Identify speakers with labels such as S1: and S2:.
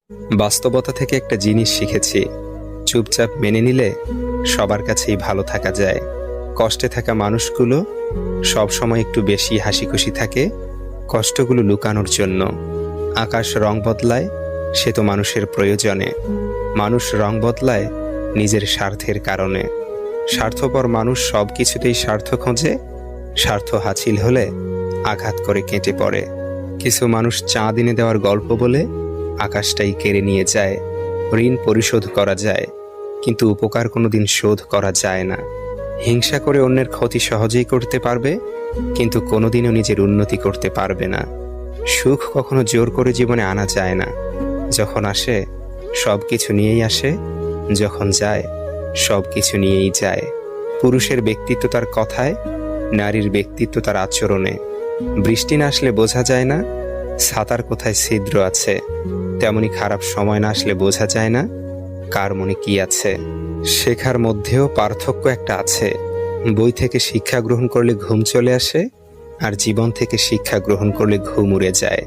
S1: বাস্তবতা থেকে একটা জিনিস শিখেছি, চুপচাপ মেনে নিলে সবার কাছেই ভালো থাকা যায়। কষ্টে থাকা মানুষগুলো সবসময় একটু বেশি হাসিখুশি থাকে কষ্টগুলো লুকানোর জন্য। আকাশ রং বদলায় সে তো মানুষের প্রয়োজনে, মানুষ রং বদলায় নিজের স্বার্থের কারণে। স্বার্থপর মানুষ সব কিছুতেই স্বার্থ খোঁজে, স্বার্থ হাসিল হলে আঘাত করে কেটে পড়ে। কিছু মানুষ চাঁদ এনে দেওয়ার গল্প বলে আকাশটাই কেড়ে নিয়ে যায়। ঋণ পরিশোধ করা যায়, কিন্তু উপকার কোনোদিন শোধ করা যায় না। হিংসা করে অন্যের ক্ষতি সহজেই করতে পারবে, কিন্তু কোনোদিনও নিজের উন্নতি করতে পারবে না। সুখ কখনো জোর করে জীবনে আনা যায় না। যখন আসে সব কিছু নিয়েই আসে, যখন যায় সব কিছু নিয়েই যায়। পুরুষের ব্যক্তিত্ব তার কথায়, নারীর ব্যক্তিত্ব তার আচরণে। বৃষ্টি না আসলে বোঝা যায় না ছাতার কোথায় ছিদ্র আছে, তেমনি খারাপ সময় না আসলে বোঝা যায় না কার মনে কি আছে। শেখার মধ্যেও পার্থক্য একটা আছে। বই থেকে শিক্ষা গ্রহণ করলে ঘুম চলে আসে, আর জীবন থেকে শিক্ষা গ্রহণ করলে ঘুম উড়ে যায়।